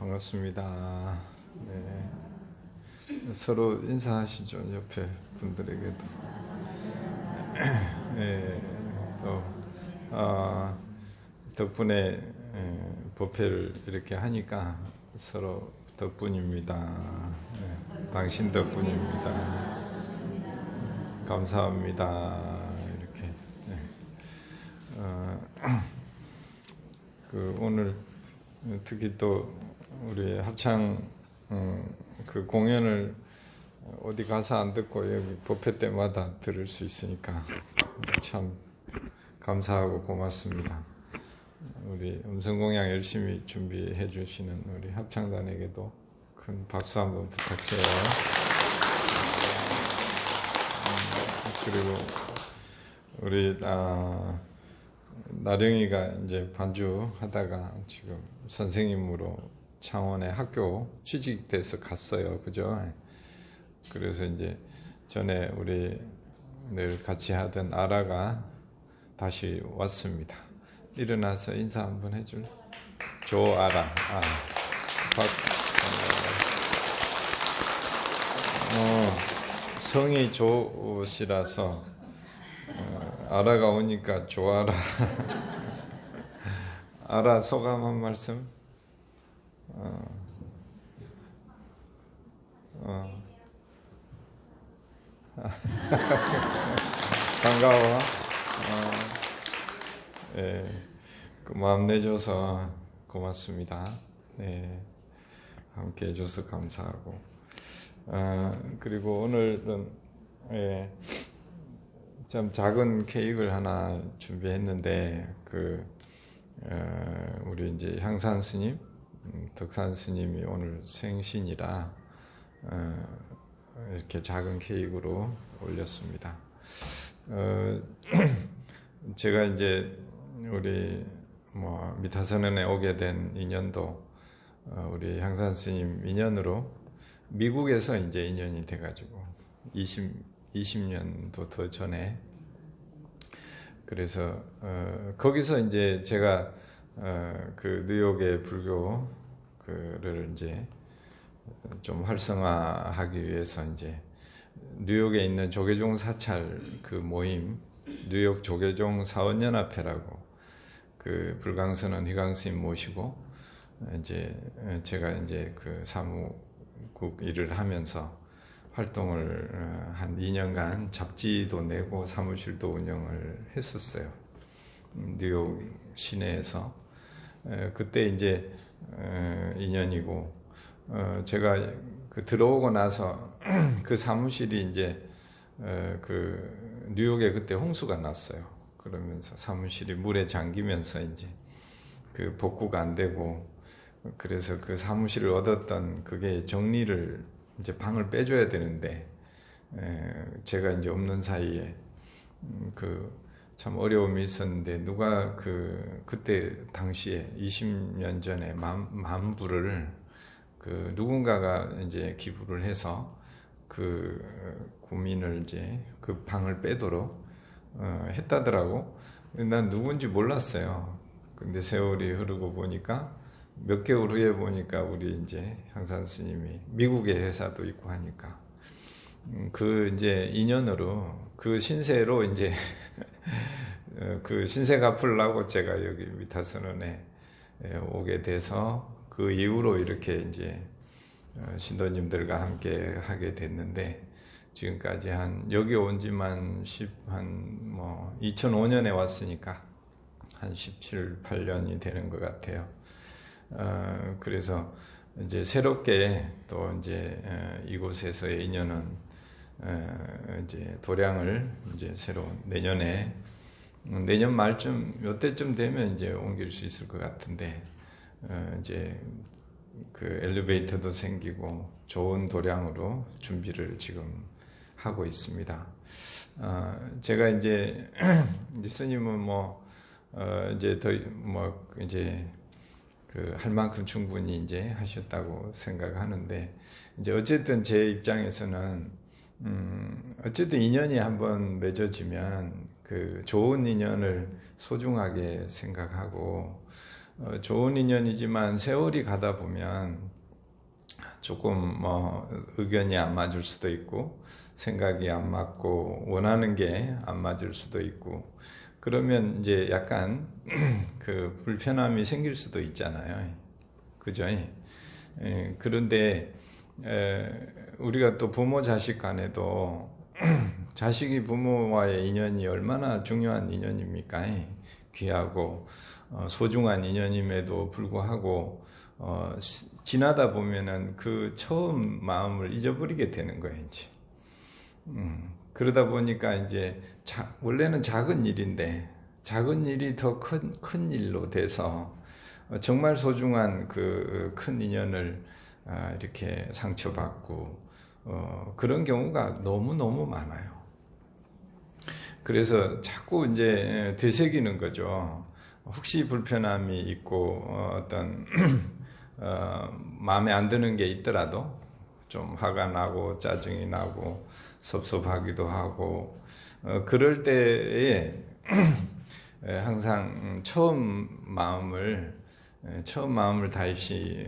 반갑습니다. 네. 서로 인사하시죠. 옆에 분들에게도. 네, 또 덕분에 법회를 이렇게 하니까 서로 덕분입니다. 네, 당신 덕분입니다. 감사합니다. 이렇게. 네. 오늘 특히 또 우리 합창 그 공연을 어디 가서 안 듣고 여기 법회 때마다 들을 수 있으니까 참 감사하고 고맙습니다. 우리 음성공양 열심히 준비해 주시는 우리 합창단에게도 큰 박수 한번 부탁드려요. 그리고 우리 나령이가 이제 반주하다가 지금 선생님으로 창원의 학교 취직돼서 갔어요. 그죠? 그래서 이제 전에 우리 늘 같이 하던 아라가 다시 왔습니다. 일어나서 인사 한번 해줄? 조아라. 성이 조씨라서 아라가 오니까 조아라. 아라 소감 한 말씀? 반가워. 예, 그 마음 내줘서 고맙습니다. 네, 함께 해줘서 감사하고. 그리고 오늘은 참 작은 케이크를 하나 준비했는데 우리 이제 향산 스님, 덕산 스님이 오늘 생신이라 이렇게 작은 케이크로 올렸습니다. 제가 이제 우리 미타선언에 오게 된 인연도 우리 향산 스님 인연으로 미국에서 이제 인연이 돼가지고 20년도 더 전에 그래서 거기서 이제 제가 그 뉴욕의 불교를 이제 좀 활성화하기 위해서 이제 뉴욕에 있는 조계종 사찰 그 모임 뉴욕 조계종 사원연합회라고 그 불광선언 희광스님 모시고 이제 제가 이제 그 사무국 일을 하면서 활동을 한 2년간 잡지도 내고 사무실도 운영을 했었어요. 뉴욕 시내에서. 그때 이제 2년이고, 제가 들어오고 나서 그 사무실이 이제 그 뉴욕에 그때 홍수가 났어요. 그러면서 사무실이 물에 잠기면서 이제 그 복구가 안 되고, 그래서 그 사무실을 얻었던 그게 정리를 이제 방을 빼줘야 되는데 제가 이제 없는 사이에 참 어려움이 있었는데 누가 그때 당시에 20년 전에 만불을 누군가가 이제 기부를 해서 구민을 이제 그 방을 빼도록 했다더라고. 난 누군지 몰랐어요. 근데 세월이 흐르고 보니까 몇 개월 후에 보니까 우리 이제 향산 스님이 미국의 회사도 있고 하니까 이제 인연으로 그 신세로 이제 그 신세 갚으려고 제가 여기 미타선언에 오게 돼서 그 이후로 이렇게 이제 신도님들과 함께 하게 됐는데 지금까지 여기 온 지만 2005년에 왔으니까 한 17, 8년이 되는 것 같아요. 그래서 이제 새롭게 또 이제 이곳에서의 인연은 이제 도량을 이제 새로운 내년 말쯤 요때쯤 되면 이제 옮길 수 있을 것 같은데 이제 그 엘리베이터도 생기고 좋은 도량으로 준비를 지금 하고 있습니다. 제가 이제 스님은 이제 이제 할 만큼 충분히 이제 하셨다고 생각하는데, 이제 어쨌든 제 입장에서는, 어쨌든 인연이 한번 맺어지면 그 좋은 인연을 소중하게 생각하고, 좋은 인연이지만 세월이 가다 보면 조금 의견이 안 맞을 수도 있고 생각이 안 맞고 원하는 게 안 맞을 수도 있고 그러면 이제 약간 그 불편함이 생길 수도 있잖아요. 그죠? 그런데 우리가 또 부모 자식 간에도 자식이 부모와의 인연이 얼마나 중요한 인연입니까? 귀하고 소중한 인연임에도 불구하고 지나다 보면은 그 처음 마음을 잊어버리게 되는 거예요, 이제. 그러다 보니까 이제 원래는 작은 일인데 작은 일이 더 큰 일로 돼서 정말 소중한 그 큰 인연을 이렇게 상처받고 그런 경우가 너무너무 많아요. 그래서 자꾸 이제 되새기는 거죠. 혹시 불편함이 있고 어떤 마음에 안 드는 게 있더라도 좀 화가 나고 짜증이 나고 섭섭하기도 하고 그럴 때에 항상 처음 마음을 다시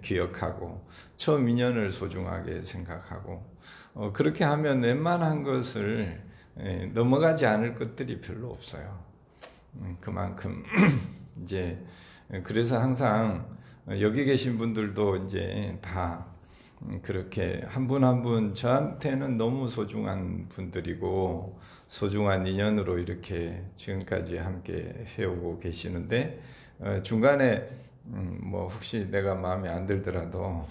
기억하고 처음 인연을 소중하게 생각하고 그렇게 하면 웬만한 것을 넘어가지 않을 것들이 별로 없어요. 그만큼 이제 그래서 항상 여기 계신 분들도 이제 다 그렇게 한 분 한 분 저한테는 너무 소중한 분들이고 소중한 인연으로 이렇게 지금까지 함께 해오고 계시는데 중간에 뭐 혹시 내가 마음에 안 들더라도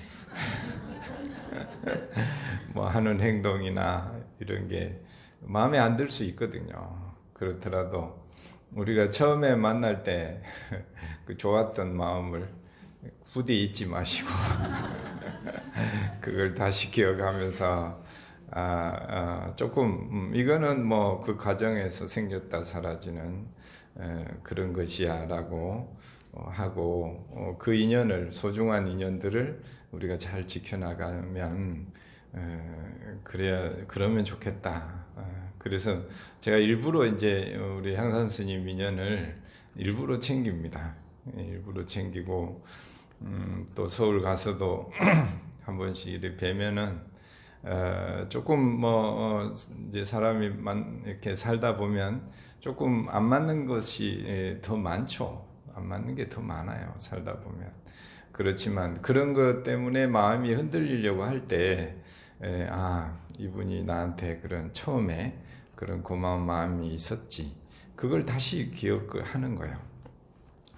뭐 하는 행동이나 이런 게 마음에 안 들 수 있거든요. 그렇더라도 우리가 처음에 만날 때 그 좋았던 마음을 부디 잊지 마시고 그걸 다시 기억하면서 조금 이거는 뭐 그 과정에서 생겼다 사라지는 그런 것이야라고 하고 그 인연을 소중한 인연들을 우리가 잘 지켜나가면 그러면 좋겠다. 그래서 제가 일부러 이제 우리 향산 스님 인연을 일부러 챙깁니다. 일부러 챙기고 또 서울 가서도 한 번씩 이렇게 뵈면은 조금 뭐 이제 사람이 이렇게 살다 보면 조금 안 맞는 것이 더 많죠. 안 맞는 게 더 많아요. 살다 보면. 그렇지만 그런 것 때문에 마음이 흔들리려고 할 때 이분이 나한테 그런 처음에 그런 고마운 마음이 있었지. 그걸 다시 기억을 하는 거예요.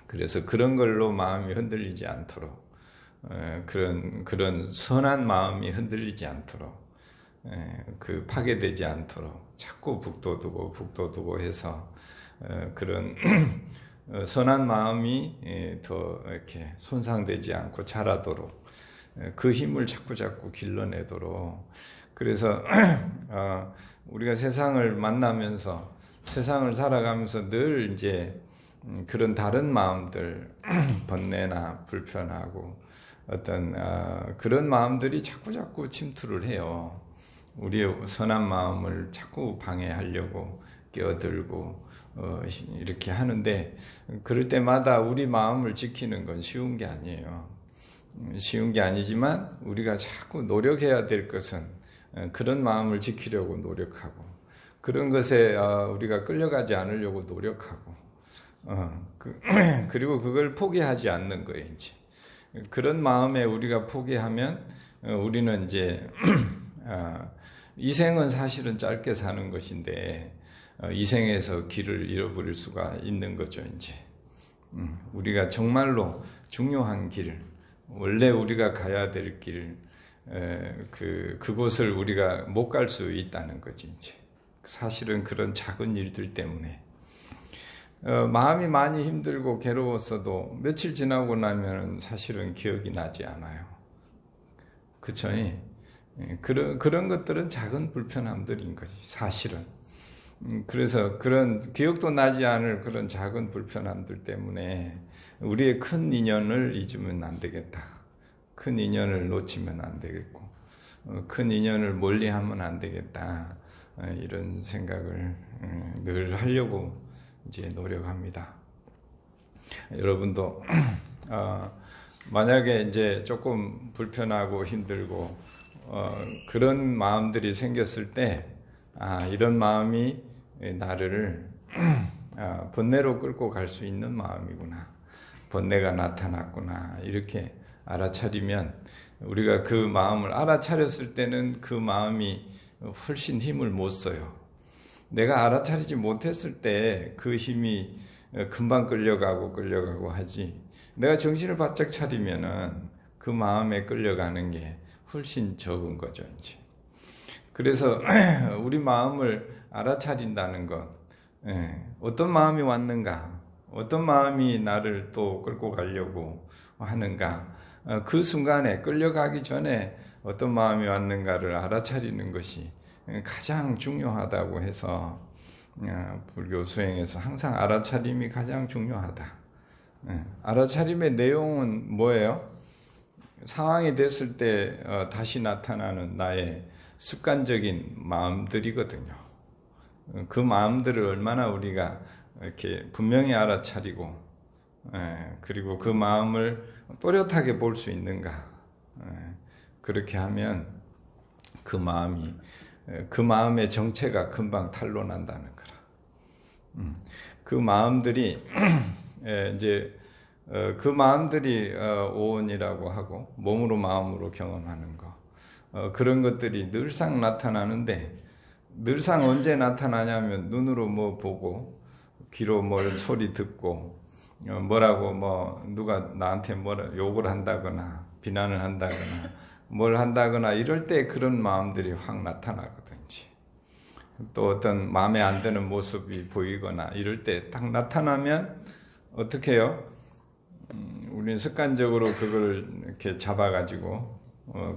그래서 그런 걸로 마음이 흔들리지 않도록 그런 선한 마음이 흔들리지 않도록 그 파괴되지 않도록 자꾸 북돋우고 해서 그런 선한 마음이 더 이렇게 손상되지 않고 자라도록 그 힘을 자꾸 길러내도록 그래서 우리가 세상을 만나면서 세상을 살아가면서 늘 이제 그런 다른 마음들 번뇌나 불편하고 어떤 그런 마음들이 자꾸 침투를 해요. 우리의 선한 마음을 자꾸 방해하려고 끼어들고 이렇게 하는데 그럴 때마다 우리 마음을 지키는 건 쉬운 게 아니에요. 쉬운 게 아니지만 우리가 자꾸 노력해야 될 것은 그런 마음을 지키려고 노력하고 그런 것에 우리가 끌려가지 않으려고 노력하고 그리고 그걸 포기하지 않는 거예요. 이제 그런 마음에 우리가 포기하면 우리는 이제 이 생은 사실은 짧게 사는 것인데 이 생에서 길을 잃어버릴 수가 있는 거죠. 이제 우리가 정말로 중요한 길, 원래 우리가 가야 될 길, 그곳을 우리가 못 갈 수 있다는 거지. 이제 사실은 그런 작은 일들 때문에 마음이 많이 힘들고 괴로웠어도 며칠 지나고 나면 사실은 기억이 나지 않아요. 그쵸? 그런 것들은 작은 불편함들인 거지, 사실은. 그래서 그런 기억도 나지 않을 그런 작은 불편함들 때문에 우리의 큰 인연을 잊으면 안 되겠다. 큰 인연을 놓치면 안 되겠고, 큰 인연을 멀리하면 안 되겠다. 이런 생각을 늘 하려고 이제 노력합니다. 여러분도 만약에 이제 조금 불편하고 힘들고 그런 마음들이 생겼을 때 이런 마음이 나를 번뇌로 끌고 갈 수 있는 마음이구나, 번뇌가 나타났구나, 이렇게 알아차리면 우리가 그 마음을 알아차렸을 때는 그 마음이 훨씬 힘을 못 써요. 내가 알아차리지 못했을 때 그 힘이 금방 끌려가고 하지, 내가 정신을 바짝 차리면은 그 마음에 끌려가는 게 훨씬 적은 거죠, 이제. 그래서 우리 마음을 알아차린다는 것, 어떤 마음이 왔는가, 어떤 마음이 나를 또 끌고 가려고 하는가, 그 순간에 끌려가기 전에 어떤 마음이 왔는가를 알아차리는 것이 가장 중요하다고 해서 불교 수행에서 항상 알아차림이 가장 중요하다. 알아차림의 내용은 뭐예요? 상황이 됐을 때 다시 나타나는 나의 습관적인 마음들이거든요. 그 마음들을 얼마나 우리가 이렇게 분명히 알아차리고, 그리고 그 마음을 또렷하게 볼 수 있는가. 그렇게 하면 그 마음의 정체가 금방 탄로난다는 거라. 그 마음들이 이제 그 마음들이 오온이라고 하고 몸으로 마음으로 경험하는 거, 그런 것들이 늘상 나타나는데, 늘상 언제 나타나냐면 눈으로 뭐 보고 귀로 뭘 소리 듣고 뭐라고 누가 나한테 욕을 한다거나 비난을 한다거나 뭘 한다거나 이럴 때 그런 마음들이 확 나타나거든요. 또 어떤 마음에 안 드는 모습이 보이거나 이럴 때 딱 나타나면 어떻게 해요? 우리는 습관적으로 그걸 이렇게 잡아가지고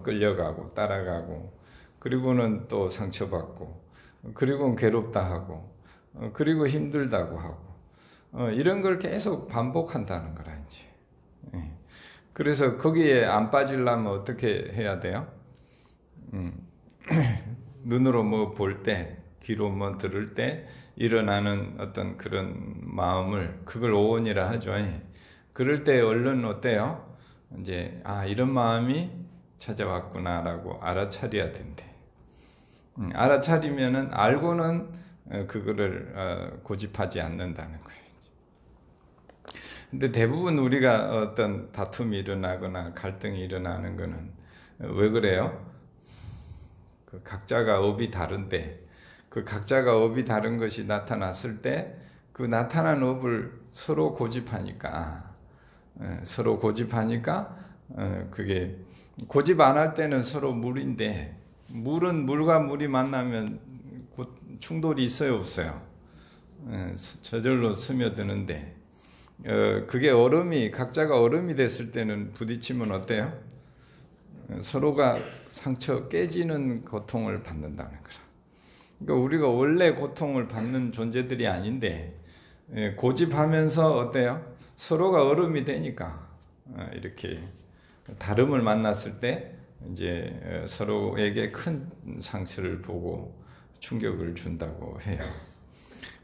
끌려가고 따라가고, 그리고는 또 상처받고, 그리고는 괴롭다 하고, 그리고 힘들다고 하고, 이런 걸 계속 반복한다는 거라, 이제. 그래서 거기에 안 빠지려면 어떻게 해야 돼요? 눈으로 뭐 볼 때, 귀로 뭐 들을 때 일어나는 어떤 그런 마음을, 그걸 오온이라 하죠. 그럴 때 얼른 어때요? 이제 이런 마음이 찾아왔구나라고 알아차려야 된대. 알아차리면은, 알고는 그거를 고집하지 않는다는 거예요. 근데 대부분 우리가 어떤 다툼이 일어나거나 갈등이 일어나는 거는 왜 그래요? 그 각자가 업이 다른데, 그 각자가 업이 다른 것이 나타났을 때 그 나타난 업을 서로 고집하니까, 그게 고집 안 할 때는 서로 물인데, 물과 물이 만나면 곧 충돌이 있어요, 없어요? 저절로 스며드는데, 그게 각자가 얼음이 됐을 때는 부딪히면 어때요? 서로가 상처 깨지는 고통을 받는다는 거라. 그러니까 우리가 원래 고통을 받는 존재들이 아닌데, 고집하면서 어때요? 서로가 얼음이 되니까 이렇게 다름을 만났을 때 이제 서로에게 큰 상처를 보고 충격을 준다고 해요.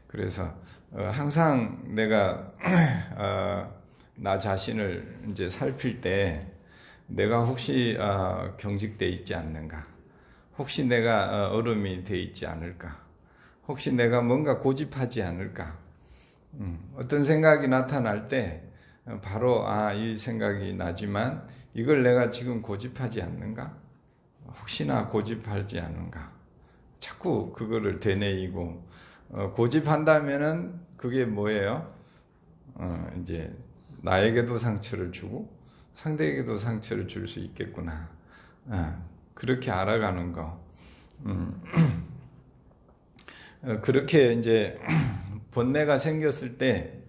그래서 항상 내가 나 자신을 이제 살필 때, 내가 혹시 경직돼 있지 않는가, 혹시 내가 얼음이 돼 있지 않을까, 혹시 내가 뭔가 고집하지 않을까, 어떤 생각이 나타날 때 바로 이 생각이 나지만 이걸 내가 지금 고집하지 않는가, 혹시나 고집하지 않은가, 자꾸 그거를 되뇌이고, 고집한다면은 그게 뭐예요? 이제 나에게도 상처를 주고 상대에게도 상처를 줄 수 있겠구나. 그렇게 알아가는 거. 그렇게 이제 번뇌가 생겼을 때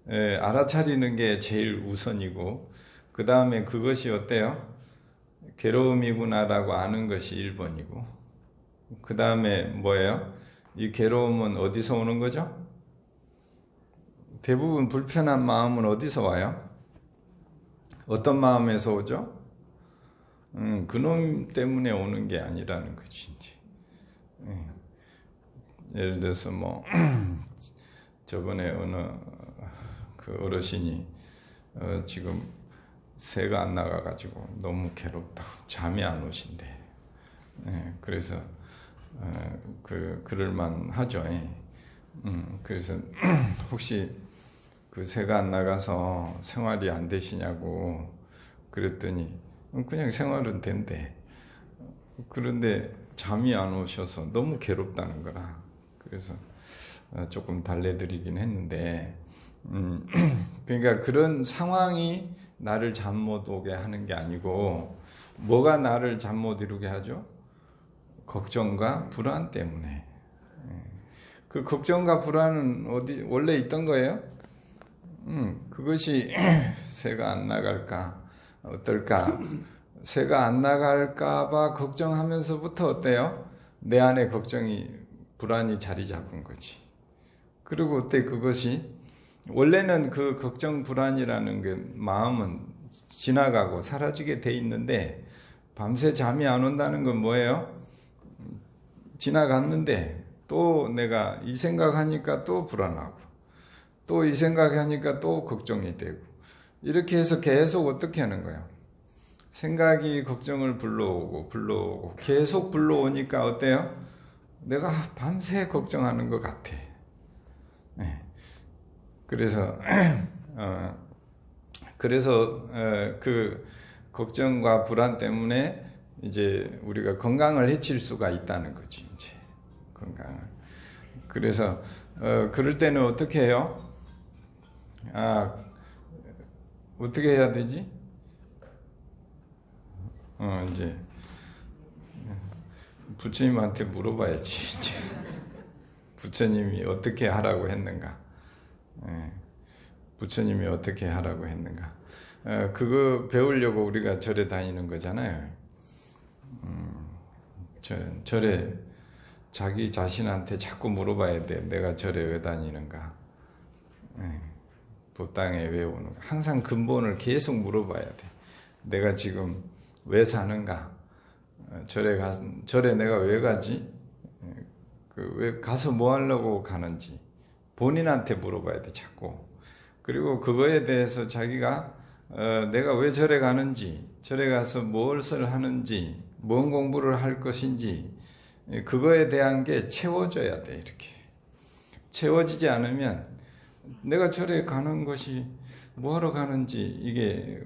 알아차리는 게 제일 우선이고, 그 다음에 그것이 어때요? 괴로움이구나라고 아는 것이 1번이고, 그 다음에 뭐예요? 이 괴로움은 어디서 오는 거죠? 대부분 불편한 마음은 어디서 와요? 어떤 마음에서 오죠? 그놈 때문에 오는 게 아니라는 거지. 예를 들어서 저번에 어느 그 어르신이 지금 새가 안 나가가지고 너무 괴롭다고 잠이 안 오신대. 그래서 그럴만 하죠. 그래서 혹시 그 새가 안 나가서 생활이 안 되시냐고 그랬더니 그냥 생활은 된대. 그런데 잠이 안 오셔서 너무 괴롭다는 거라. 그래서 조금 달래드리긴 했는데, 그러니까 그런 상황이 나를 잠 못 오게 하는 게 아니고, 뭐가 나를 잠 못 이루게 하죠? 걱정과 불안 때문에. 그 걱정과 불안은 원래 있던 거예요? 그것이 새가 안 나갈까, 어떨까? 새가 안 나갈까봐 걱정하면서부터 어때요? 내 안에 걱정이, 불안이 자리 잡은 거지. 그리고 어때 그것이? 원래는 그 걱정, 불안이라는 게 마음은 지나가고 사라지게 돼 있는데, 밤새 잠이 안 온다는 건 뭐예요? 지나갔는데 또 내가 이 생각하니까 또 불안하고, 또 이 생각하니까 또 걱정이 되고, 이렇게 해서 계속 어떻게 하는 거예요? 생각이 걱정을 불러오고 계속 불러오니까 어때요? 내가 밤새 걱정하는 것 같아. 그래서 그 걱정과 불안 때문에 이제 우리가 건강을 해칠 수가 있다는 거지. 이제 건강을. 그래서 그럴 때는 어떻게 해요? 어떻게 해야 되지? 이제 부처님한테 물어봐야지. 이제 부처님이 어떻게 하라고 했는가? 부처님이 어떻게 하라고 했는가? 그거 배우려고 우리가 절에 다니는 거잖아요. 절에 자기 자신한테 자꾸 물어봐야 돼. 내가 절에 왜 다니는가? 법당에 왜 오는가? 항상 근본을 계속 물어봐야 돼. 내가 지금 왜 사는가? 절에 내가 왜 가지? 왜 가서 뭐 하려고 가는지 본인한테 물어봐야 돼, 자꾸. 그리고 그거에 대해서 자기가 내가 왜 절에 가는지, 절에 가서 무엇을 하는지, 뭔 공부를 할 것인지, 그거에 대한 게 채워져야 돼. 이렇게 채워지지 않으면 내가 절에 가는 것이 뭐하러 가는지 이게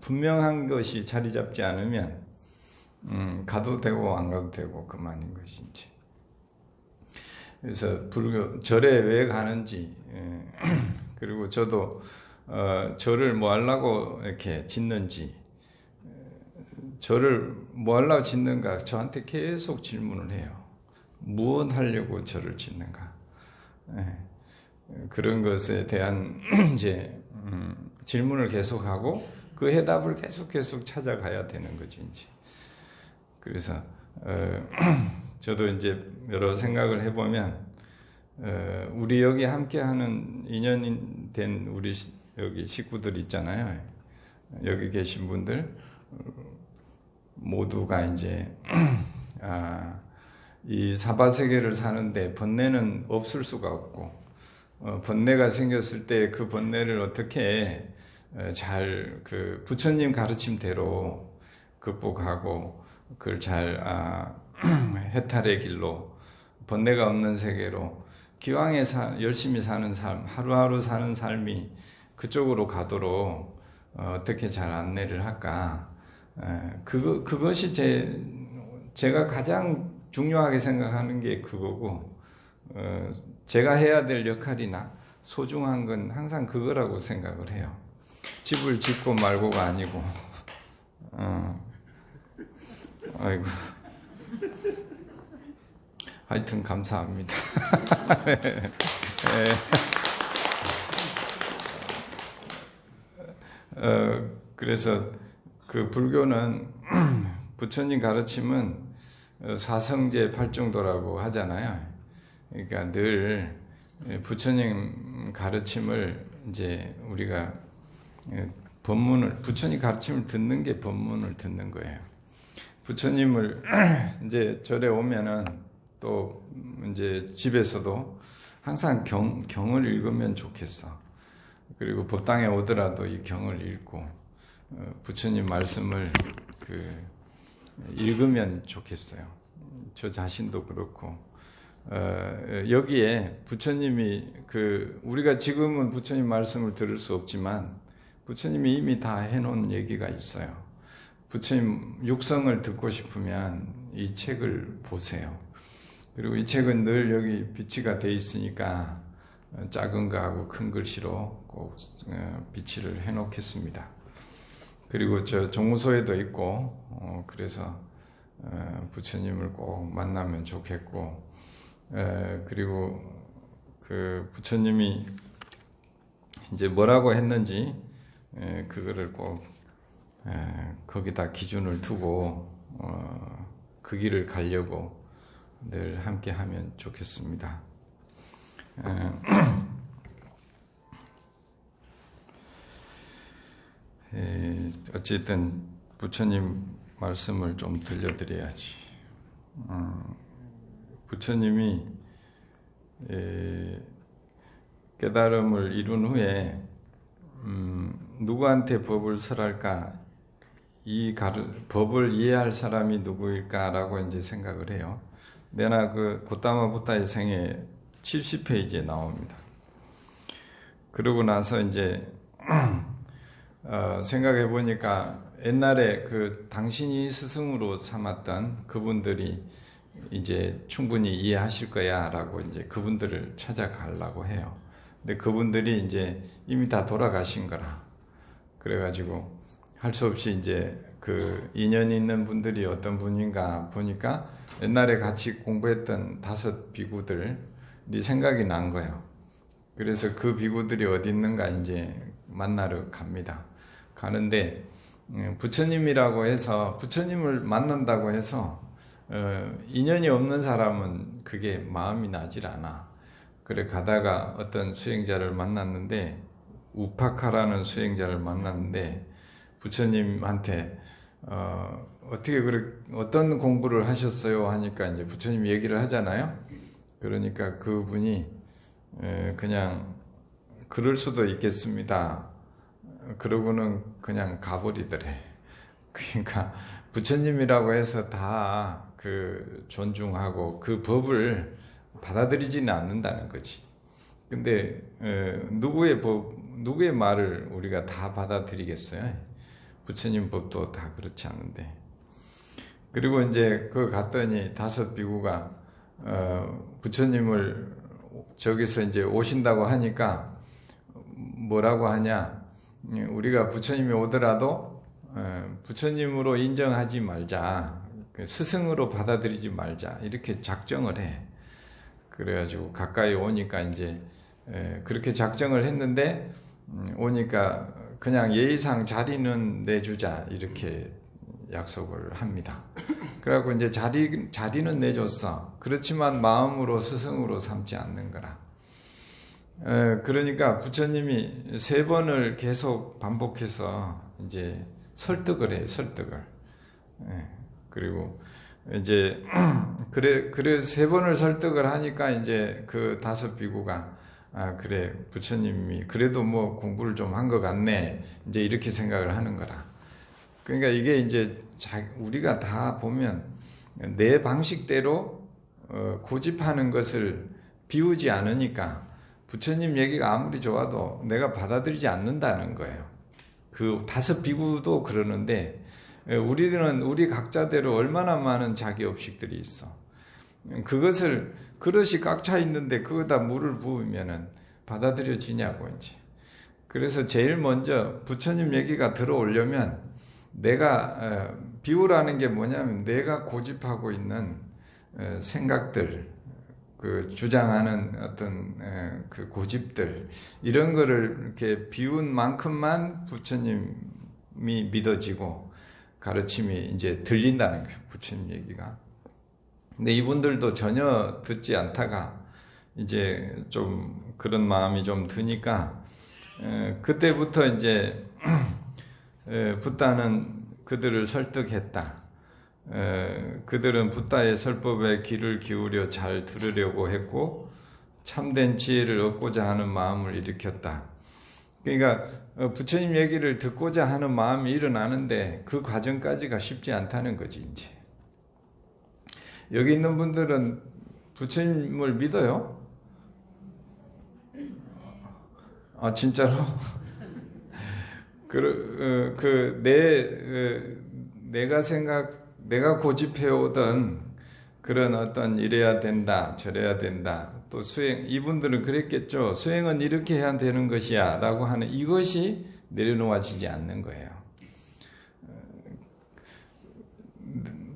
분명한 것이 자리 잡지 않으면 가도 되고 안 가도 되고 그만인 것이 이제. 그래서 절에 왜 가는지, 그리고 저도 절을 뭐 하려고 이렇게 짓는지, 절을 뭐 하려고 짓는가 저한테 계속 질문을 해요. 무엇 하려고 절을 짓는가? 그런 것에 대한 이제 질문을 계속하고 그 해답을 계속 찾아가야 되는 거죠, 이제. 그래서 저도 이제 여러 생각을 해보면 우리 여기 함께하는 인연이 된 우리 여기 식구들 있잖아요. 여기 계신 분들 모두가 이제 이 사바세계를 사는데 번뇌는 없을 수가 없고, 번뇌가 생겼을 때 그 번뇌를 어떻게 잘 그 부처님 가르침대로 극복하고 그걸 잘 해탈의 길로, 번뇌가 없는 세계로 기왕에 열심히 사는 삶, 하루하루 사는 삶이 그쪽으로 가도록 어떻게 잘 안내를 할까? 그것이 제가 가장 중요하게 생각하는 게 그거고, 제가 해야 될 역할이나 소중한 건 항상 그거라고 생각을 해요. 집을 짓고 말고가 아니고. 아이고. 하여튼 감사합니다. 그래서 그 불교는 부처님 가르침은 사성제 팔정도라고 하잖아요. 그러니까 늘 부처님 가르침을 이제 우리가 부처님 가르침을 듣는 게 법문을 듣는 거예요. 부처님을 이제 절에 오면은 또 이제 집에서도 항상 경을 읽으면 좋겠어. 그리고 법당에 오더라도 이 경을 읽고 부처님 말씀을 읽으면 좋겠어요. 저 자신도 그렇고 여기에 부처님이 우리가 지금은 부처님 말씀을 들을 수 없지만 부처님이 이미 다 해놓은 얘기가 있어요. 부처님 육성을 듣고 싶으면 이 책을 보세요. 그리고 이 책은 늘 여기 비치가 돼 있으니까 작은 거하고 큰 글씨로 꼭 비치를 해놓겠습니다. 그리고 저 종무소에도 있고 그래서 부처님을 꼭 만나면 좋겠고 그리고 부처님이 이제 뭐라고 했는지 그거를 꼭 거기다 기준을 두고 그 길을 가려고 늘 함께 하면 좋겠습니다. 어쨌든 부처님 말씀을 좀 들려드려야지. 부처님이 깨달음을 이룬 후에 누구한테 법을 설할까? 법을 이해할 사람이 누구일까라고 이제 생각을 해요. 내나 고타마 부타의 생애 70페이지에 나옵니다. 그러고 나서 이제 생각해 보니까 옛날에 당신이 스승으로 삼았던 그분들이 이제 충분히 이해하실 거야라고 이제 그분들을 찾아가려고 해요. 근데 그분들이 이제 이미 다 돌아가신 거라. 그래가지고 할 수 없이 이제 인연이 있는 분들이 어떤 분인가 보니까 옛날에 같이 공부했던 5 비구들이 생각이 난 거예요. 그래서 그 비구들이 어디 있는가 이제 만나러 갑니다. 가는데 부처님이라고 해서 부처님을 만난다고 해서 인연이 없는 사람은 그게 마음이 나질 않아. 그래 가다가 어떤 수행자를 만났는데 우파카라는 수행자를 만났는데 부처님한테 어떤 공부를 하셨어요? 하니까 이제 부처님 얘기를 하잖아요. 그러니까 그분이 그냥 그럴 수도 있겠습니다. 그러고는 그냥 가버리더래. 그러니까 부처님이라고 해서 다 존중하고 그 법을 받아들이지는 않는다는 거지. 근데 누구의 말을 우리가 다 받아들이겠어요? 부처님 법도 다 그렇지 않은데. 그리고 이제 갔더니 5 비구가 부처님을 저기서 이제 오신다고 하니까 뭐라고 하냐? 우리가 부처님이 오더라도 부처님으로 인정하지 말자, 스승으로 받아들이지 말자 이렇게 작정을 해. 그래가지고 가까이 오니까 이제 그렇게 작정을 했는데 오니까 그냥 예의상 자리는 내주자 이렇게 약속을 합니다. 그래갖고 이제 자리는 내줬어. 그렇지만 마음으로 스승으로 삼지 않는 거라. 그러니까 부처님이 3번을 계속 반복해서 이제 설득을 해, 설득을. 그리고 이제 그래 3번을 설득을 하니까 이제 5 비구가 그래 부처님이 그래도 뭐 공부를 좀 한 것 같네 이제 이렇게 생각을 하는 거라. 그러니까 이게 이제 우리가 다 보면 내 방식대로 고집하는 것을 비우지 않으니까 부처님 얘기가 아무리 좋아도 내가 받아들이지 않는다는 거예요. 5 비구도 그러는데 우리는 우리 각자대로 얼마나 많은 자기 업식들이 있어. 그릇이 꽉 차 있는데 그거다 물을 부으면은 받아들여지냐고 이제. 그래서 제일 먼저 부처님 얘기가 들어오려면 내가 비우라는 게 뭐냐면 내가 고집하고 있는 생각들, 주장하는 어떤 고집들 이런 거를 이렇게 비운 만큼만 부처님이 믿어지고 가르침이 이제 들린다는 거예요. 부처님 얘기가. 근데 이분들도 전혀 듣지 않다가 이제 좀 그런 마음이 좀 드니까 그때부터 이제 붓다는 그들을 설득했다. 그들은 붓다의 설법에 귀를 기울여 잘 들으려고 했고 참된 지혜를 얻고자 하는 마음을 일으켰다. 그러니까 부처님 얘기를 듣고자 하는 마음이 일어나는데 그 과정까지가 쉽지 않다는 거지 이제. 여기 있는 분들은 부처님을 믿어요? 아 진짜로? 내가 고집해오던 그런 어떤 이래야 된다, 저래야 된다, 또 수행, 이분들은 그랬겠죠. 수행은 이렇게 해야 되는 것이야 라고 하는 이것이 내려놓아지지 않는 거예요.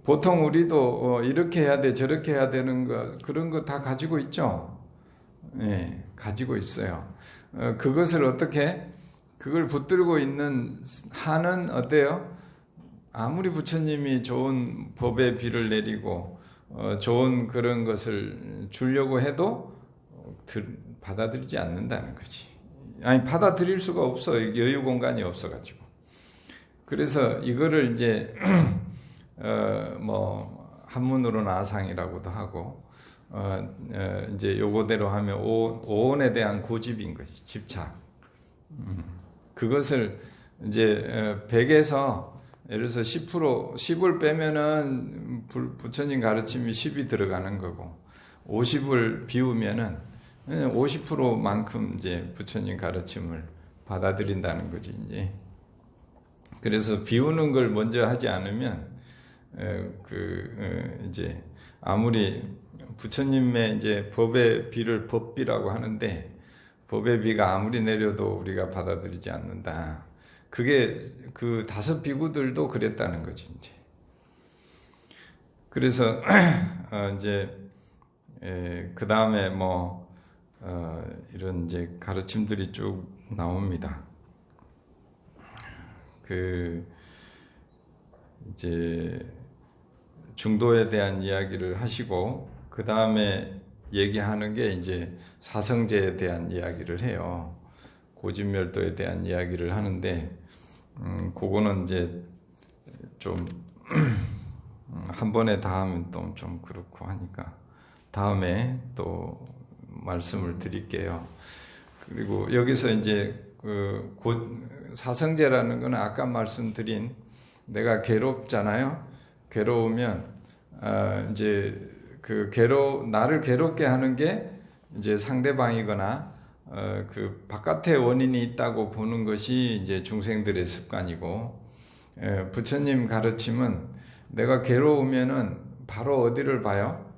보통 우리도 이렇게 해야 돼, 저렇게 해야 되는 거, 그런 거 다 가지고 있죠. 예, 가지고 있어요. 그것을 어떻게, 그걸 붙들고 있는 한은 어때요? 아무리 부처님이 좋은 법의 비를 내리고 좋은 그런 것을 주려고 해도 받아들이지 않는다는 거지. 아니 받아들일 수가 없어. 여유 공간이 없어가지고. 그래서 이거를 이제 뭐 한문으로는 아상이라고도 하고 이제 요거대로 하면 오온에 대한 고집인 거지. 집착. 그것을 이제 100에서 예를 들어서 10을 빼면은 부처님 가르침이 10이 들어가는 거고 50을 비우면은 50%만큼 이제 부처님 가르침을 받아들인다는 거지 이제. 그래서 비우는 걸 먼저 하지 않으면 이제 아무리 부처님의 이제 법의 비를 법비라고 하는데 법의 비가 아무리 내려도 우리가 받아들이지 않는다. 그게 그 5 비구들도 그랬다는 거지 이제. 그래서 이제 그 다음에 뭐 이런 이제 가르침들이 쭉 나옵니다. 그 이제 중도에 대한 이야기를 하시고 그 다음에 얘기하는 게 이제 사성제에 대한 이야기를 해요. 고집멸도에 대한 이야기를 하는데 그거는 이제 좀 한 번에 다 하면 또 좀 그렇고 하니까 다음에 또 말씀을 드릴게요. 그리고 여기서 이제 사성제라는 거는 아까 말씀드린 내가 괴롭잖아요. 괴로우면 이제 나를 괴롭게 하는 게 이제 상대방이거나 그 바깥에 원인이 있다고 보는 것이 이제 중생들의 습관이고, 부처님 가르침은 내가 괴로우면은 바로 어디를 봐요?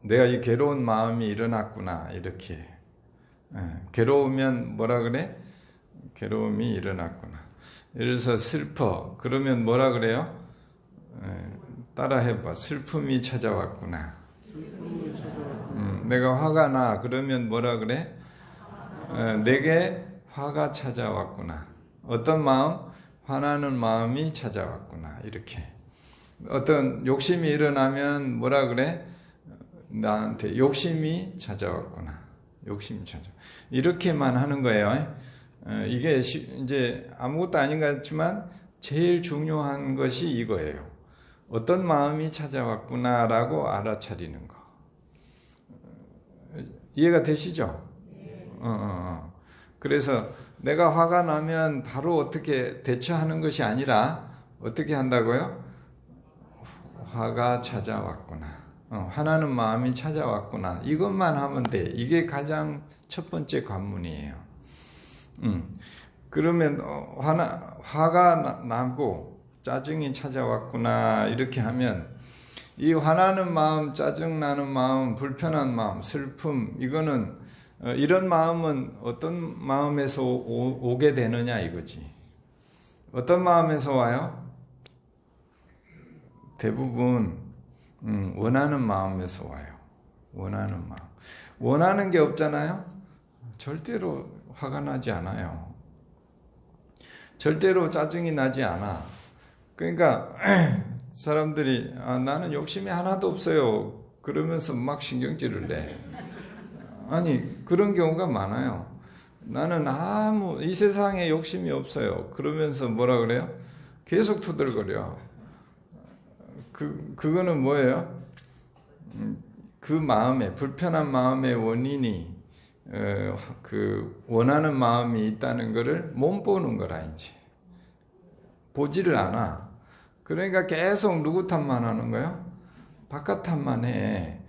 내가 이 괴로운 마음이 일어났구나 이렇게. 괴로우면 뭐라 그래? 괴로움이 일어났구나. 예를 들어서 슬퍼 그러면 뭐라 그래요? 따라 해봐. 슬픔이 찾아왔구나. 내가 화가 나 그러면 뭐라 그래? 내게 화가 찾아왔구나. 어떤 마음? 화나는 마음이 찾아왔구나. 이렇게. 어떤 욕심이 일어나면 뭐라 그래? 나한테 욕심이 찾아왔구나. 욕심이 찾아. 이렇게만 하는 거예요. 이게 이제 아무것도 아닌 것 같지만 제일 중요한 것이 이거예요. 어떤 마음이 찾아왔구나라고 알아차리는 거. 이해가 되시죠? 그래서 내가 화가 나면 바로 어떻게 대처하는 것이 아니라 어떻게 한다고요? 화가 찾아왔구나. 화나는 마음이 찾아왔구나. 이것만 하면 돼. 이게 가장 첫 번째 관문이에요. 그러면 화가 나고 짜증이 찾아왔구나 이렇게 하면 이 화나는 마음, 짜증나는 마음, 불편한 마음, 슬픔 이거는 이런 마음은 어떤 마음에서 오게 되느냐 이거지. 어떤 마음에서 와요? 대부분 원하는 마음에서 와요. 원하는 마음. 원하는 게 없잖아요. 절대로 화가 나지 않아요. 절대로 짜증이 나지 않아. 그러니까 사람들이 나는 욕심이 하나도 없어요. 그러면서 막 신경질을 내. 아니 그런 경우가 많아요. 나는 이 세상에 욕심이 없어요. 그러면서 뭐라 그래요? 계속 투덜거려. 그거는 뭐예요? 그 마음에 불편한 마음의 원인이 그 원하는 마음이 있다는 것을 못 보는 거라 이제 보지를 않아. 그러니까 계속 누구 탓만 하는 거야? 바깥 탓만 해.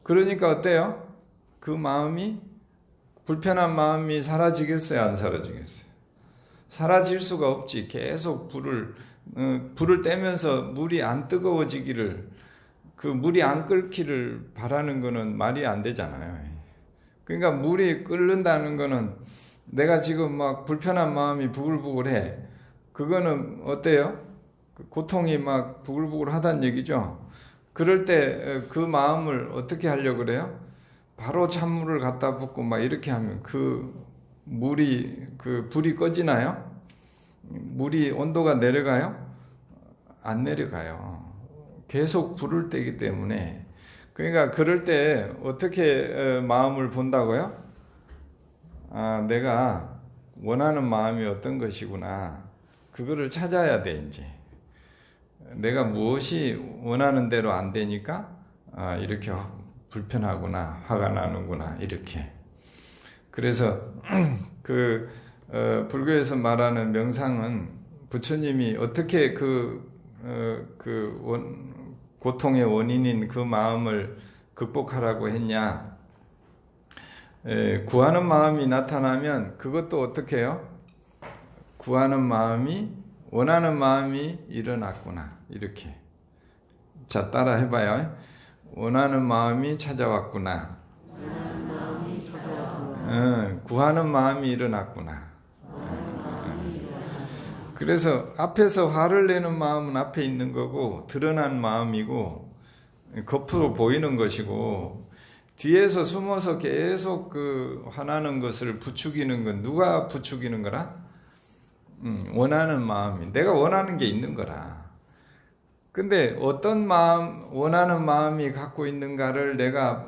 그러니까 어때요? 그 마음이 불편한 마음이 사라지겠어요? 안 사라지겠어요? 사라질 수가 없지. 계속 불을 떼면서 물이 안 뜨거워지기를, 그 물이 안 끓기를 바라는 거는 말이 안 되잖아요. 그러니까 물이 끓는다는 거는 내가 지금 막 불편한 마음이 부글부글해. 그거는 어때요? 고통이 막 부글부글 하다는 얘기죠. 그럴 때 그 마음을 어떻게 하려고 그래요? 바로 찬물을 갖다 붓고 막 이렇게 하면 그 불이 꺼지나요? 물이 온도가 내려가요? 안 내려가요. 계속 불을 떼기 때문에. 그러니까 그럴 때 어떻게 마음을 본다고요? 내가 원하는 마음이 어떤 것이구나. 그거를 찾아야 돼, 이제. 내가 무엇이 원하는 대로 안 되니까 이렇게 불편하구나, 화가 나는구나, 이렇게. 그래서 불교에서 말하는 명상은 부처님이 어떻게 고통의 원인인 그 마음을 극복하라고 했냐. 구하는 마음이 나타나면 그것도 어떻게 해요? 구하는 마음이, 원하는 마음이 일어났구나. 이렇게. 자, 따라 해봐요. 원하는 마음이 찾아왔구나. 구하는 마음이 일어났구나. 그래서 앞에서 화를 내는 마음은 앞에 있는 거고, 드러난 마음이고, 겉으로 보이는 것이고, 뒤에서 숨어서 계속 그 화나는 것을 부추기는 건 누가 부추기는 거라? 원하는 마음이, 내가 원하는 게 있는 거라. 근데 어떤 원하는 마음이 갖고 있는가를 내가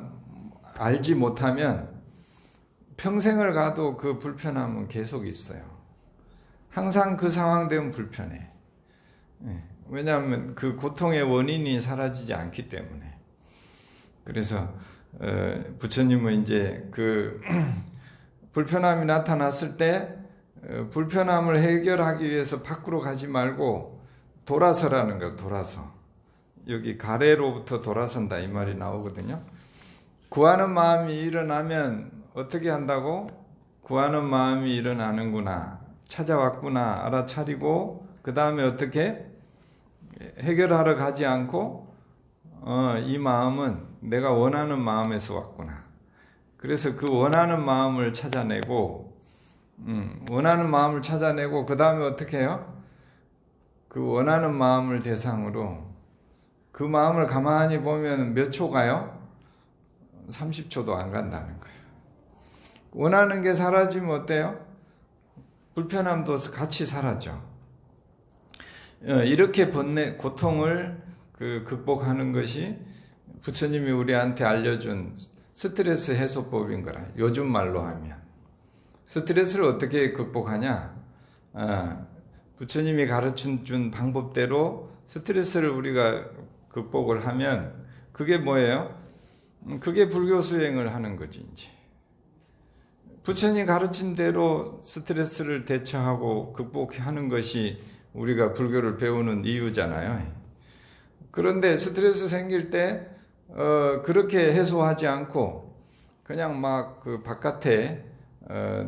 알지 못하면 평생을 가도 그 불편함은 계속 있어요. 항상 그 상황 되면 불편해. 왜냐하면 그 고통의 원인이 사라지지 않기 때문에. 그래서 부처님은 이제 그 불편함이 나타났을 때 불편함을 해결하기 위해서 밖으로 가지 말고 돌아서라는 거예요. 돌아서. 여기 가래로부터 돌아선다 이 말이 나오거든요. 구하는 마음이 일어나면 어떻게 한다고? 구하는 마음이 일어나는구나, 찾아왔구나 알아차리고, 그 다음에 어떻게? 해결하러 가지 않고 이 마음은 내가 원하는 마음에서 왔구나. 그래서 그 원하는 마음을 찾아내고 그 다음에 어떻게 해요? 그 원하는 마음을 대상으로 그 마음을 가만히 보면 몇 초 가요? 30초도 안 간다는 거예요. 원하는 게 사라지면 어때요? 불편함도 같이 사라져. 이렇게 고통을 극복하는 것이 부처님이 우리한테 알려준 스트레스 해소법인 거라. 요즘 말로 하면. 스트레스를 어떻게 극복하냐? 부처님이 가르쳐준 방법대로 스트레스를 우리가 극복을 하면 그게 뭐예요? 그게 불교 수행을 하는 거지, 이제. 부처님이 가르친 대로 스트레스를 대처하고 극복하는 것이 우리가 불교를 배우는 이유잖아요. 그런데 스트레스 생길 때 그렇게 해소하지 않고 그냥 막 그 바깥에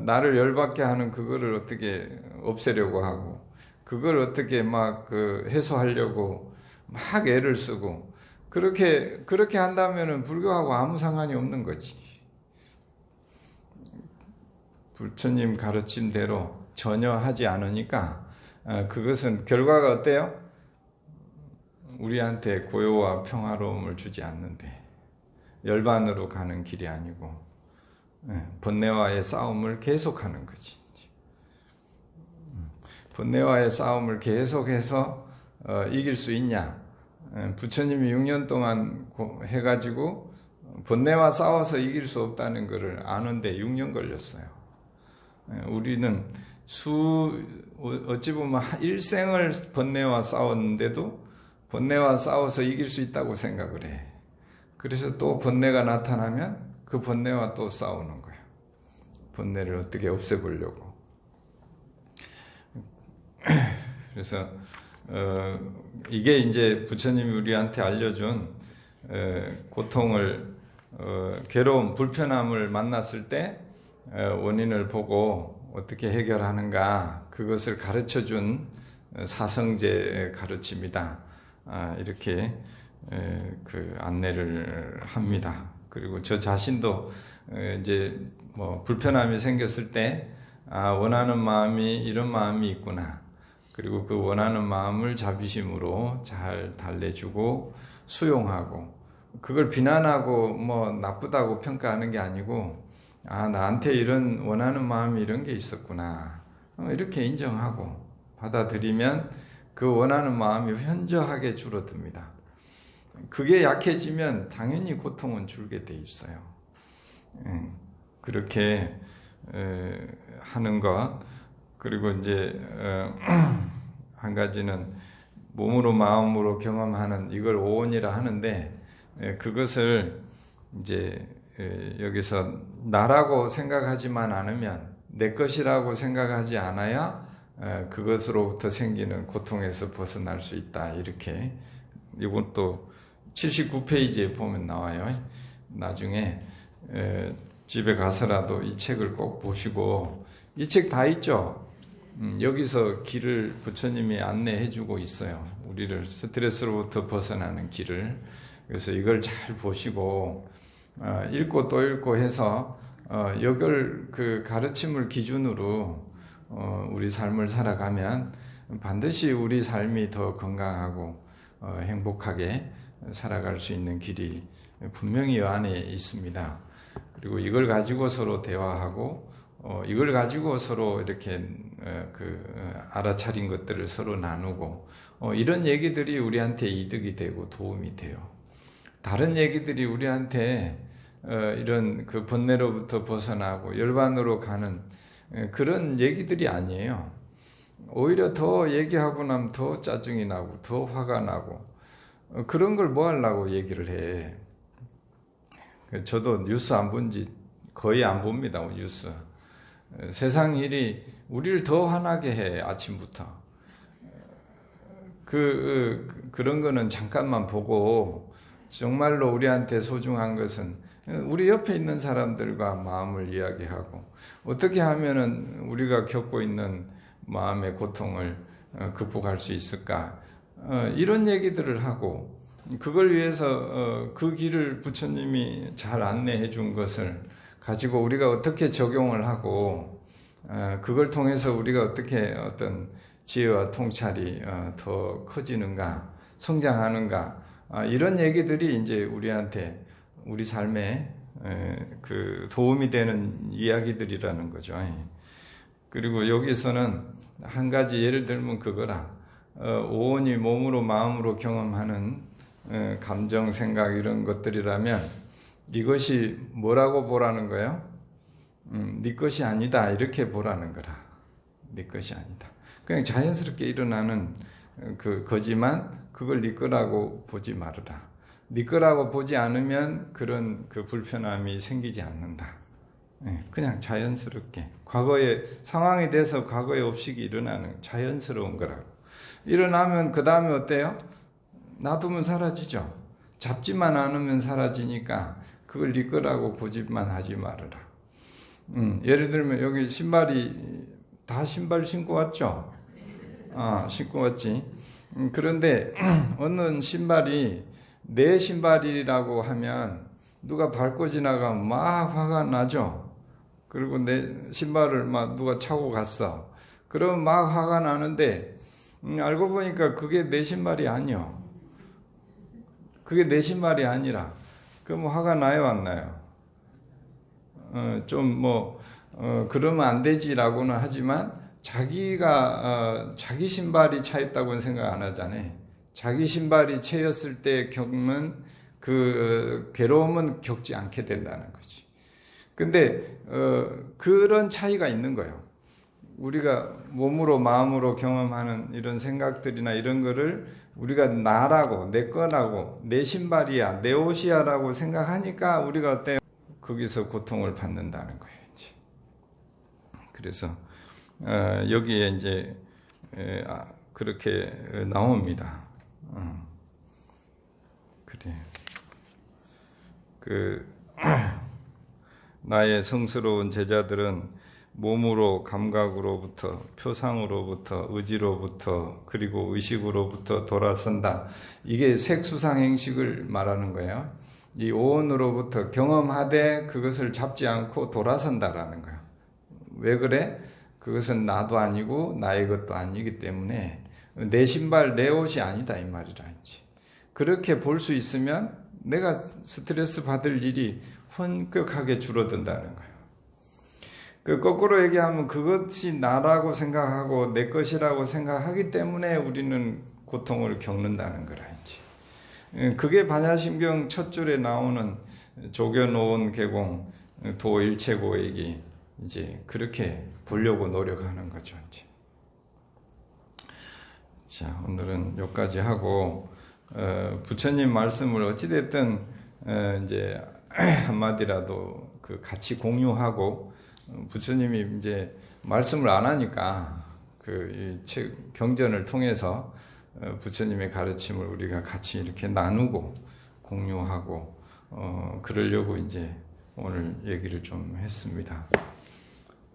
나를 열받게 하는 그거를 어떻게 없애려고 하고, 그걸 어떻게 막 해소하려고 막 애를 쓰고, 그렇게 한다면은 불교하고 아무 상관이 없는 거지. 부처님 가르침대로 전혀 하지 않으니까 그것은 결과가 어때요? 우리한테 고요와 평화로움을 주지 않는데, 열반으로 가는 길이 아니고 번뇌와의 싸움을 계속하는 거지. 번뇌와의 싸움을 계속해서 이길 수 있냐? 부처님이 6년 동안 해가지고 번뇌와 싸워서 이길 수 없다는 것을 아는데 6년 걸렸어요. 우리는 어찌 보면 일생을 번뇌와 싸웠는데도 번뇌와 싸워서 이길 수 있다고 생각을 해. 그래서 또 번뇌가 나타나면 그 번뇌와 또 싸우는 거예요. 번뇌를 어떻게 없애보려고. 그래서 이게 이제 부처님이 우리한테 알려준 고통을 괴로움, 불편함을 만났을 때 원인을 보고 어떻게 해결하는가, 그것을 가르쳐준 사성제 가르침이다. 이렇게 그 안내를 합니다. 그리고 저 자신도 이제 뭐 불편함이 생겼을 때 원하는 마음이 이런 마음이 있구나. 그리고 그 원하는 마음을 자비심으로 잘 달래주고 수용하고, 그걸 비난하고 뭐 나쁘다고 평가하는 게 아니고, 나한테 이런 원하는 마음이 이런 게 있었구나, 이렇게 인정하고 받아들이면 그 원하는 마음이 현저하게 줄어듭니다. 그게 약해지면 당연히 고통은 줄게 돼 있어요. 그렇게 하는 것. 그리고 이제 한 가지는 몸으로 마음으로 경험하는, 이걸 오온이라 하는데, 그것을 이제 여기서 나라고 생각하지만 않으면, 내 것이라고 생각하지 않아야 그것으로부터 생기는 고통에서 벗어날 수 있다. 이렇게, 이건 또 79페이지에 보면 나와요. 나중에 집에 가서라도 이 책을 꼭 보시고, 이 책 다 있죠? 여기서 길을 부처님이 안내해 주고 있어요. 우리를 스트레스로부터 벗어나는 길을. 그래서 이걸 잘 보시고 읽고 또 읽고 해서 이걸 그 가르침을 기준으로 우리 삶을 살아가면 반드시 우리 삶이 더 건강하고 행복하게 살아갈 수 있는 길이 분명히 이 안에 있습니다. 그리고 이걸 가지고 서로 대화하고, 이걸 가지고 서로 이렇게 알아차린 것들을 서로 나누고, 이런 얘기들이 우리한테 이득이 되고 도움이 돼요. 다른 얘기들이 우리한테 이런 그 번뇌로부터 벗어나고 열반으로 가는 그런 얘기들이 아니에요. 오히려 더 얘기하고 나면 더 짜증이 나고 더 화가 나고, 그런 걸 뭐 하려고 얘기를 해. 저도 뉴스 안 본 지 거의 안 봅니다. 뉴스. 세상 일이 우리를 더 화나게 해. 아침부터. 그런 거는 잠깐만 보고, 정말로 우리한테 소중한 것은 우리 옆에 있는 사람들과 마음을 이야기하고, 어떻게 하면은 우리가 겪고 있는 마음의 고통을 극복할 수 있을까, 이런 얘기들을 하고, 그걸 위해서 그 길을 부처님이 잘 안내해 준 것을 가지고 우리가 어떻게 적용을 하고, 그걸 통해서 우리가 어떻게 어떤 지혜와 통찰이 더 커지는가, 성장하는가, 이런 얘기들이 이제 우리한테 우리 삶에 그 도움이 되는 이야기들이라는 거죠. 그리고 여기서는 한 가지 예를 들면 그거라. 오온이 몸으로 마음으로 경험하는 감정, 생각 이런 것들이라면 이것이 뭐라고 보라는 거예요? 네 것이 아니다, 이렇게 보라는 거라. 네 것이 아니다. 그냥 자연스럽게 일어나는 거지만 그걸 네 거라고 보지 말아라. 네 거라고 보지 않으면 그런 그 불편함이 생기지 않는다. 그냥 자연스럽게 과거에 상황이 돼서 과거의 업식이 일어나는 자연스러운 거라고. 일어나면 그 다음에 어때요? 놔두면 사라지죠. 잡지만 않으면 사라지니까 그걸 네 거라고 보지만 하지 말아라. 예를 들면 여기 신발이 다 신발 신고 왔죠? 신고 왔지. 그런데 어느 신발이 내 신발이라고 하면 누가 밟고 지나가면 막 화가 나죠. 그리고 내 신발을 막 누가 차고 갔어. 그러면 막 화가 나는데 알고 보니까 그게 내 신발이 아니요. 그게 내 신발이 아니라, 그럼 화가 나요, 안 나요? 그러면 안 되지라고는 하지만, 자기가, 자기 신발이 차였다고는 생각 안 하잖아요. 자기 신발이 채였을 때 겪는 그 괴로움은 겪지 않게 된다는 거지. 근데, 그런 차이가 있는 거예요. 우리가 몸으로 마음으로 경험하는 이런 생각들이나 이런 거를 우리가 나라고, 내 거라고, 내 신발이야, 내 옷이야 라고 생각하니까 우리가 어때요? 거기서 고통을 받는다는 거예요. 이제. 그래서 여기에 이제 그렇게 나옵니다. 그래. 나의 성스러운 제자들은 몸으로, 감각으로부터, 표상으로부터, 의지로부터, 그리고 의식으로부터 돌아선다. 이게 색수상행식을 말하는 거예요. 이 오온으로부터 경험하되 그것을 잡지 않고 돌아선다라는 거예요. 왜 그래? 그것은 나도 아니고 나의 것도 아니기 때문에 내 신발, 내 옷이 아니다 이 말이라. 이제. 그렇게 볼 수 있으면 내가 스트레스 받을 일이 현격하게 줄어든다는 거예요. 거꾸로 얘기하면 그것이 나라고 생각하고 내 것이라고 생각하기 때문에 우리는 고통을 겪는다는 거라. 이제. 그게 반야심경 첫 줄에 나오는 조견오온 개공 도일체고액이 이제 그렇게 보려고 노력하는 거죠. 이제. 자, 오늘은 여기까지 하고 부처님 말씀을 어찌됐든 이제 한마디라도 같이 공유하고 부처님이 이제 말씀을 안 하니까 이 책 경전을 통해서 부처님의 가르침을 우리가 같이 이렇게 나누고 공유하고 그러려고 이제 오늘 얘기를 좀 했습니다.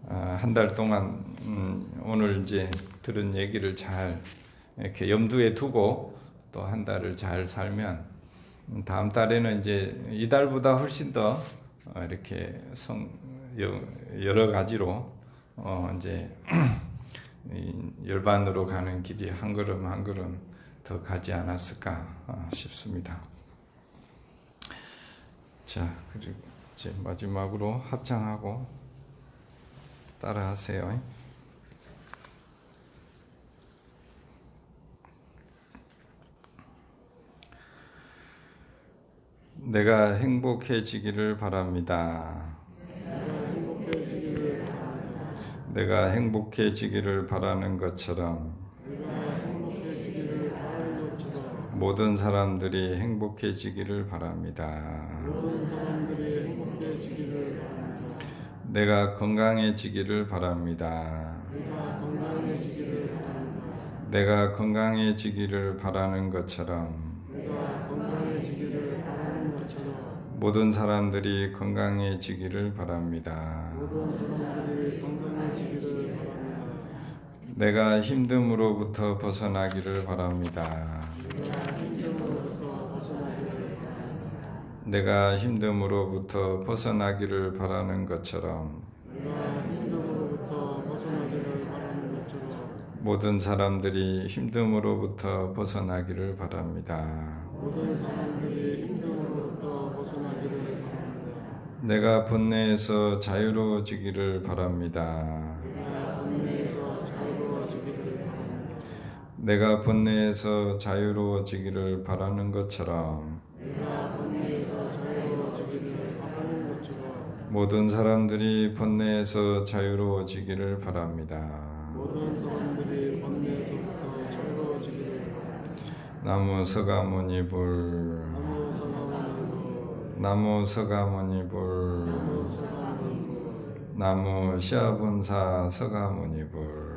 한 달 동안 오늘 이제 들은 얘기를 잘 이렇게 염두에 두고 또 한 달을 잘 살면 다음 달에는 이제 이달보다 훨씬 더 이렇게 여러 가지로 이제 열반으로 가는 길이 한 걸음 한 걸음 더 가지 않았을까 싶습니다. 자, 그리고 이제 마지막으로 합창하고 따라하세요. 내가 행복해지기를 바랍니다. 내가 행복해지기를 바라는 것처럼 모든 사람들이 행복해지기를 바랍니다. 내가 건강해지기를 바랍니다. 내가 건강해지기를 바라는 것처럼 모든 사람들이 건강해지기를 바랍니다. 내가 힘듦으로부터 벗어나기를 바랍니다. 내가 힘듦으로부터 벗어나기를 바라는 것처럼 모든 사람들이 힘듦으로부터 벗어나기를 바랍니다. 내가 번뇌에서 자유로워지기를 바랍니다. 내가 번뇌에서 자유로워지기를 바라는 것처럼 모든 사람들이 번뇌에서 자유로워지기를 바랍니다. 나무 서가모니불 나무 서가모니불 나무 시아분사 서가모니불.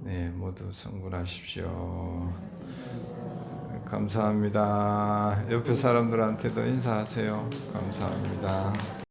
네, 모두 성불하십시오. 감사합니다. 옆에 사람들한테도 인사하세요. 감사합니다.